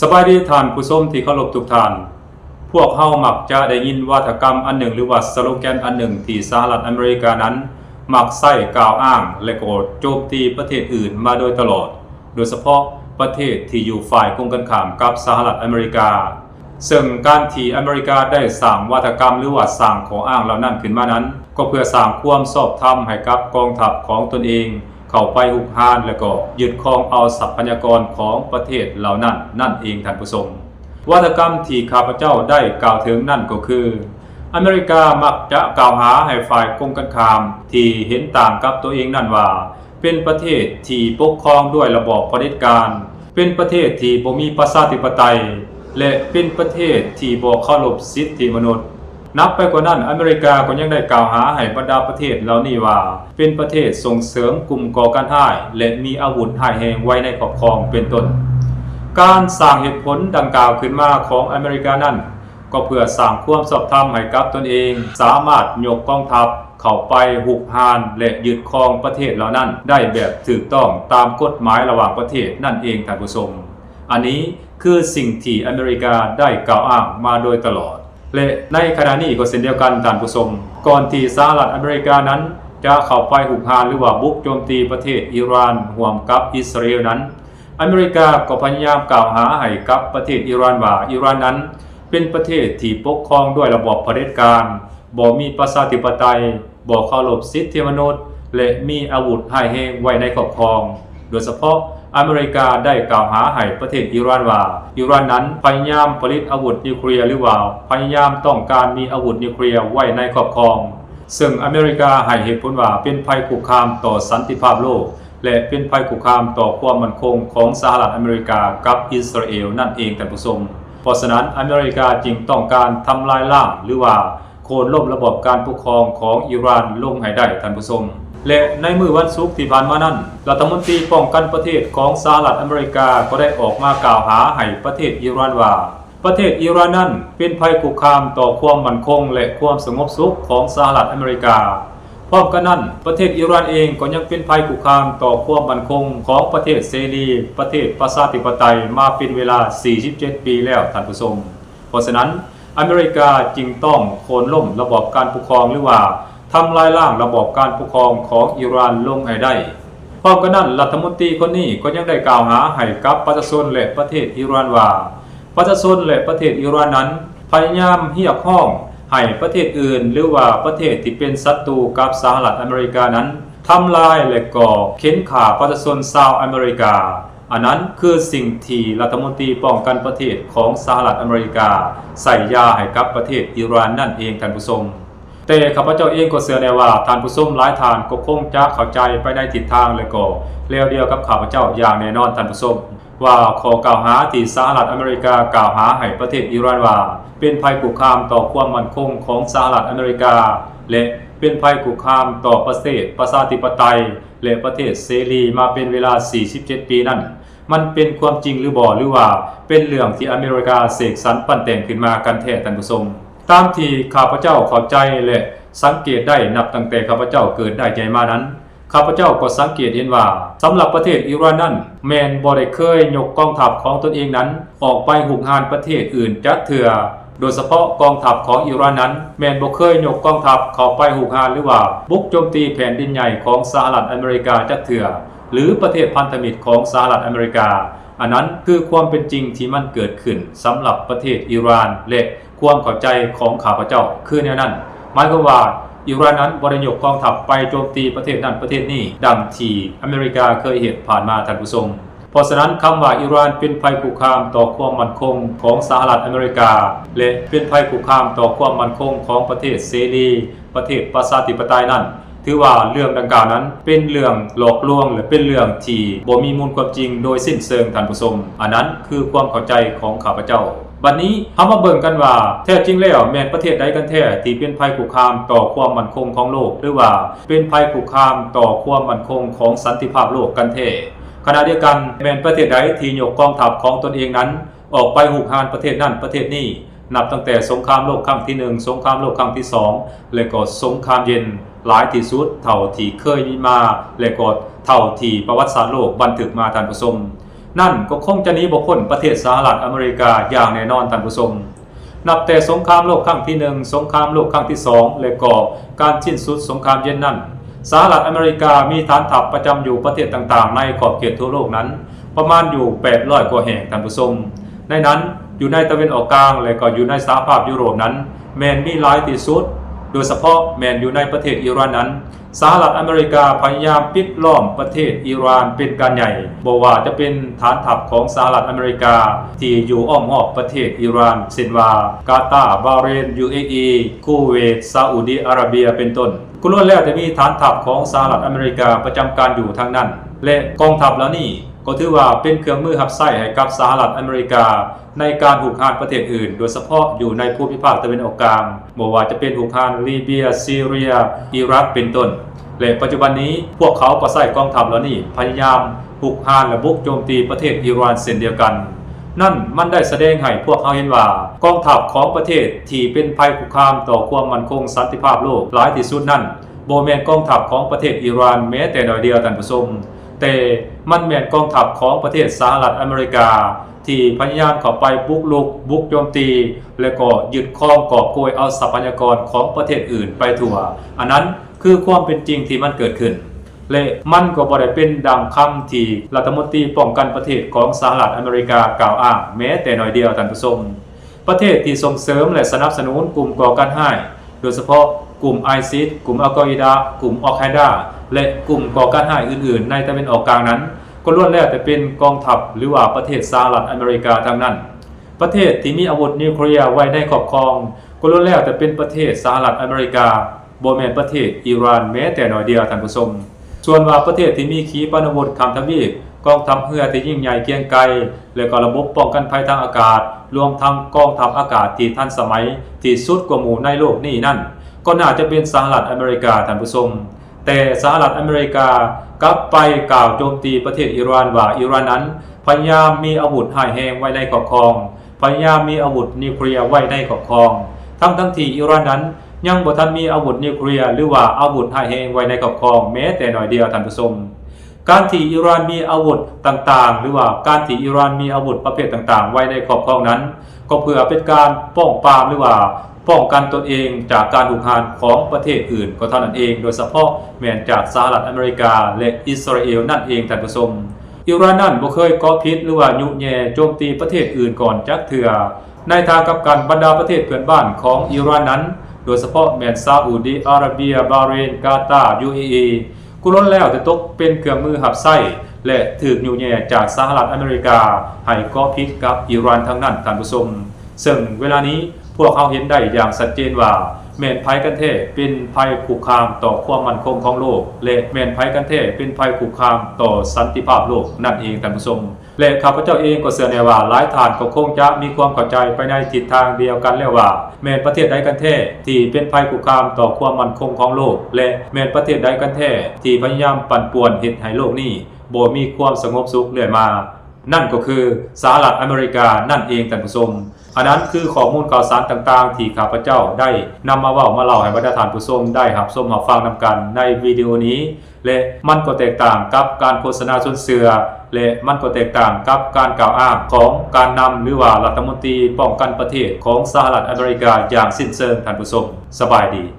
สบายดีท่านผู้ชมที่เคารพทุกท่านพวกเฮามักจะได้ยินวาทกรรมอันหนึ่งหรือว่าสโลแกนอันหนึ่งที่สหรัฐอเมริกานั้นมักใช้กล่าวอ้างและก็โจมตีประเทศอื่นมาโดยตลอดโดยเฉพาะประเทศที่อยู่ฝ่ายตรงกันข้ามกับสหรัฐอเมริกาซึ่งการที่อเมริกาได้สร้างวาทกรรมหรือว่าสร้างข้ออ้างเหล่านั้นขึ้นมานั้นก็เพื่อสร้างความชอบธรรมให้กับกองทัพของตนเองเข้าไปหุกหานและก็ยึดครองเอาทรัพยากรของประเทศเหล่านั้นนั่นเองท่านผู้ชมวาทกรรมที่ข้าพเจ้าได้กล่าวถึงนั่นก็คืออเมริกามักจะกล่าวหาให้ฝ่ายตรงกันข้ามที่เห็นต่างกับตัวเองนั่นว่าเป็นประเทศที่ปกครองด้วยระบอบเผด็จการเป็นประเทศที่บ่มีประชาธิปไตยและเป็นประเทศที่บ่เคารพสิทธิมนุษย์นับไปกว่านั้นอเมริกาก็ยังได้กล่าวหาให้บรรดาประเทศเหล่านี้ว่าเป็นประเทศส่งเสริมกลุ่มก่อการร้ายและมีอาวุธร้ายแรงไว้ในครอบครองเป็นต้นการสร้างเหตุผลดังกล่าวขึ้นมาของอเมริกานั้นก็เพื่อสร้างความชอบธรรมให้กับตนเองสามารถยกกองทัพเข้าไปหุกหานและยึดครองประเทศเหล่านั้นได้แบบถูกต้องตามกฎหมายระหว่างประเทศนั่นเองท่านผู้ชมอันนี้คือสิ่งที่อเมริกาได้กล่าวอ้างมาโดยตลอดและในขณะนี้ก็เช่นเดียวกันท่านผู้ชมก่อนที่สหรัฐอเมริกานั้นจะเข้าไปหุกหานหรือว่าบุกโจมตีประเทศอิหร่านร่วมกับอิสราเอลนั้นอเมริกาก็พยายามกล่าวหาให้กับประเทศอิหร่านว่าอิหร่านนั้นเป็นประเทศที่ปกครองด้วยระบอบเผด็จการบ่มีประชาธิปไตยบ่เคารพสิทธิมนุษย์และมีอาวุธร้ายแรงไว้ในครอบครองโดยเฉพาะอเมริกาได้กล่าวหาให้ประเทศอิหร่านว่าอิหร่านนั้นพยายามผลิตอาวุธนิวเคลียร์หรือว่าพยายามต้องการมีอาวุธนิวเคลียร์ไว้ในครอบครองซึ่งอเมริกาให้เหตุผลว่าเป็นภัยคุกคามต่อสันติภาพโลกและเป็นภัยคุกคามต่อความมั่นคงของสหรัฐอเมริกากับอิสราเอลนั่นเองท่านผู้ชมเพราะฉะนั้นอเมริกาจึงต้องการทำลายล้างหรือว่าโค่นล้มระบบการปกครองของอิหร่านลงให้ได้ท่านผู้ชมและในมื้อวันศุกร์ที่ผ่านมานั้นรัฐมนตรีป้องกันประเทศของสหรัฐอเมริกาก็ได้ออกมากล่าวหาให้ประเทศอิหร่านว่าประเทศอิหร่านนั้นเป็นภัยคุกคามต่อความมั่นคงและความสงบสุขของสหรัฐอเมริกาพร้อมกันนั้นประเทศอิหร่านเองก็ยังเป็นภัยคุกคามต่อความมั่นคงของประเทศเสรีประเทศประชาธิปไตยมาเป็นเวลา47ปีแล้วท่านผู้ชมเพราะฉะนั้นอเมริกาจึงต้องโค่นล้มระบอบการปกครองหรือว่าทำลายล้างระบอบการปกครองของอิหร่านลงให้ได้พร้อมกันนั้นรัฐมนตรีคนนี้ก็ยังได้กล่าวหาให้กับประชาชนและประเทศอิหร่านว่าประชาชนและประเทศอิหร่านนั้นพยายามเรียกร้องให้ประเทศอื่นหรือว่าประเทศที่เป็นศัตรูกับสหรัฐอเมริกานั้นทำลายและก็เข็นฆ่าประชาชนชาวอเมริกาอันนั้นคือสิ่งที่รัฐมนตรีป้องกันประเทศของสหรัฐอเมริกาใส่ยาให้กับประเทศอิหร่านนั่นเองท่านผู้ชมแต่ข้าพเจ้าเองก็เชื่อแน่ว่าท่านผู้ชมหลายท่านก็คงจะเข้าใจไปในทิศทางและก็เดียวกับข้าพเจ้าอย่างแน่นอนท่านผู้ชมว่าข้อกล่าวหาที่สหรัฐอเมริกากล่าวหาให้ประเทศอิหร่านว่าเป็นภัยคุกคามต่อความมั่นคงของสหรัฐอเมริกาและเป็นภัยคุกคามต่อประเทศประชาธิปไตยและประเทศเสรีมาเป็นเวลา47ปีนั้นมันเป็นความจริงหรือบ่หรือว่าเป็นเรื่องที่อเมริกาเสกสรรปั้นแต่งขึ้นมากันแท้ท่านผู้ชมตามที่ข้าพเจ้าเข้าใจและสังเกตได้นับตั้งแต่ข้าพเจ้าเกิดได้ใจมานั้นข้าพเจ้าก็สังเกตเห็นว่าสำหรับประเทศอิหร่านนั้นแม้นบ่ได้เคยยกกองทัพของตนเองนั้นออกไปหุกหานประเทศอื่นจักเทื่อโดยเฉพาะกองทัพของอิหร่านนั้นแม้นบ่เคยยกกองทัพเข้าไปหุกหานหรือว่าบุกโจมตีแผ่นดินใหญ่ของสหรัฐอเมริกาจักเทื่อหรือประเทศพันธมิตรของสหรัฐอเมริกาอันนั้นคือความเป็นจริงที่มันเกิดขึ้นสำหรับประเทศอิหร่านและความเข้าใจของข้าพเจ้าคือแนวนั้นหมายความว่าอิหร่านนั้นบ่ได้ยกกองทัพไปโจมตีประเทศนั้นประเทศนี้ดังที่อเมริกาเคยเห็นผ่านมาท่านผู้ชมเพราะฉะนั้นคำว่าอิหร่านเป็นภัยคุกคามต่อความมั่นคงของสหรัฐอเมริกาและเป็นภัยคุกคามต่อความมั่นคงของประเทศเสรีประเทศประชาธิปไตยนั้นถือว่าเรื่องดังกล่าวนั้นเป็นเรื่องหลอกลวงหรือเป็นเรื่องที่บ่มีมูลความจริงโดยสิ้นเชิงท่านผู้ชมอันนั้นคือความเข้าใจของข้าพเจ้าบัดนี้เฮามาเบิ่งกันว่าแท้จริงแล้วแม่นประเทศใดกันแท้ที่เป็นภัยคุกคามต่อความมั่นคงของโลกหรือว่าเป็นภัยคุกคามต่อความมั่นคงของสันติภาพโลกกันแท้ขณะเดียวกันแม้นประเทศใดที่ยกกองทัพของตนเองนั้นออกไปหุกหานประเทศนั้นประเทศนี้นับตั้งแต่สงครามโลกครั้งที่1สงครามโลกครั้งที่2และก็สงครามเย็นหลายที่สุดเท่าที่เคยมีมาและก็เท่าที่ประวัติศาสตร์โลกบันทึกมาท่านผู้ชม นั่นก็คงจะหนีบ่พ้นประเทศสหรัฐอเมริกาอย่างแน่นอนท่านผู้ชมนับแต่สงครามโลกครั้งที่1สงครามโลกครั้งที่2และก็การสิ้นสุดสงครามเย็นนั้นสหรัฐอเมริกามีฐานทัพประจำอยู่ประเทศต่างๆในขอบเขตทั่วโลกนั้นประมาณอยู่800กว่าแห่งท่านผู้ชมในนั้นอยู่ในตะวันออกกลางและก็อยู่ในสหภาพยุโรปนั้นแม้นมีหลายที่สุดโดยเฉพาะแม้นอยู่ในประเทศอิหร่านนั้นสหรัฐอเมริกาพยายามปิดล้อมประเทศอิหร่านเป็นการใหญ่บ่ว่าจะเป็นฐานทัพของสหรัฐอเมริกาที่อยู่อ้อมรอบประเทศอิหร่านเช่นว่ากาตาร์บาห์เรน UAE คูเวตซาอุดิอาระเบียเป็นต้นก็ล้วนแล้วแต่มีฐานทัพของสหรัฐอเมริกาประจำการอยู่ทั้งนั้นและกองทัพเหล่านี้ก็ถือว่าเป็นเครื่องมือรับใช้ให้กับสหรัฐอเมริกาในการหุกหานประเทศอื่นโดยเฉพาะอยู่ในภูมิภาคตะวันออกกลางบ่ว่าจะเป็นหุกหานลิเบียซีเรียอิรักเป็นต้นและปัจจุบันนี้พวกเขาก็ใช้กองทัพเหล่านี้พยายามหุกหานและบุกโจมตีประเทศอิหร่านเช่นเดียวกันนั่นมันได้แสดงให้พวกเขาเห็นว่ากองทัพของประเทศที่เป็นภัยคุกคามต่อความมั่นคงสันติภาพโลกหลายที่สุดนั้นบ่แม่นกองทัพของประเทศอิหร่านแม้แต่น้อยเดียวท่านผู้ชมแต่มันแม่นกองทัพของประเทศสหรัฐอเมริกาที่พยายามเข้าไปบุกรุกบุกโจมตีและก็ยึดครองกอบโกยเอาทรัพยากรของประเทศอื่นไปทั่วอันนั้นคือความเป็นจริงที่มันเกิดขึ้นและมันก็บ่ได้เป็นดังคำที่รัฐมนตรีป้องกันประเทศของสหรัฐอเมริกากล่าวอ้างแม้แต่น้อยเดียวท่านผู้ชมประเทศที่ส่งเสริมและสนับสนุนกลุ่มก่อการร้ายโดยเฉพาะกลุ่ม ISIS กลุ่มอัลกออิดะห์กลุ่มอัลไคดะห์และกลุ่มก่อการร้ายอื่นๆในตะวันออกกลางนั้นก็ล้วนแล้วแต่เป็นกองทัพหรือว่าประเทศสหรัฐอเมริกาทั้งนั้นประเทศที่มีอาวุธนิวเคลียร์ไว้ในครอบครองก็ล้วนแล้วแต่เป็นประเทศสหรัฐอเมริกาบ่แม่นประเทศอิหร่านแม้แต่น้อยเดียวท่านผู้ชมส่วนว่าประเทศที่มีขีปนาวุธข้ามทวีปกองทัพเรือที่ยิ่งใหญ่เกรียงไกรและก็ระบบป้องกันภัยทางอากาศรวมทั้งกองทัพอากาศที่ทันสมัยที่สุดกว่าหมู่ในโลกนี้นั่นก็น่าจะเป็นสหรัฐอเมริกาท่านผู้ชมแต่สหรัฐอเมริกากลับไปกล่าวโจมตีประเทศอิหร่านว่าอิหร่านนั้นพยายามมีอาวุธร้ายแรงไว้ในครอบครองพยายามมีอาวุธนิวเคลียร์ไว้ในครอบครองทั้งที่อิหร่านนั้นยังบ่ทันมีอาวุธนิวเคลียร์หรือว่าอาวุธร้ายแรงไว้ในครอบครองแม้แต่น้อยเดียวท่านผู้ชมการที่อิหร่านมีอาวุธต่างๆหรือว่าการที่อิหร่านมีอาวุธประเภทต่างๆไว้ในครอบครองนั้นก็เพื่อเป็นการป้องปรามหรือว่าป้องกันตนเองจากการหุกหานของประเทศอื่นก็เท่านั้นเองโดยเฉพาะแม้นจากสหรัฐอเมริกาและอิสราเอลนั่นเองท่านผู้ชมอิหร่านนั้นบ่เคยก่อพิษหรือว่ายุแย่โจมตีประเทศอื่นก่อนจักเทื่อในทางกลับกันบรรดาประเทศเพื่อนบ้านของอิหร่านนั้นโดยเฉพาะแม้นซาอุดิอาระเบียบาห์เรนกาตาร์ UAE กุล้นแล้วแต่ตกเป็นเครื่องมือหับไส้และถูกยุแย่จากสหรัฐอเมริกาให้ก่อพิษกับอิหร่านทั้งนั้นท่านผู้ชมซึ่งเวลานี้พวกเขาเห็นได้อย่างชัดเจนว่าแม่นภัยกันแท้เป็นภัยคุกคามต่อความมั่นคงของโลกและแม่นภัยกันแท้เป็นภัยคุกคามต่อสันติภาพโลกนั่นเองท่านผู้ชมและข้าพเจ้าเองก็เชื่อแน่ว่าหลายท่านก็คงจะมีความเข้าใจไปในทิศทางเดียวกันแล้วว่าแม้นประเทศใดกันแท้ที่เป็นภัยคุกคามต่อความมั่นคงของโลกและแม้นประเทศใดกันแท้ที่พยายามปั่นป่วนเฮ็ดให้โลกนี้บ่มีความสงบสุขเรื่อยมานั่นก็คือสหรัฐอเมริกานั่นเองท่านผู้ชมอันนั้นคือข้อมูลข่าวสารต่างๆที่ข้าพเจ้าได้นำมาเว้ามาเล่าให้บรรดาท่านผู้ชมได้รับชมรับฟังนำกันในวิดีโอนี้และมันก็แตกต่างกับการโฆษณาชวนเชื่อและมันก็แตกต่างกับการกล่าวอ้างของการนำหรือว่ารัฐมนตรีป้องกันประเทศของสหรัฐอเมริกาอย่างสิ้นเชิงท่านผู้ชมสบายดี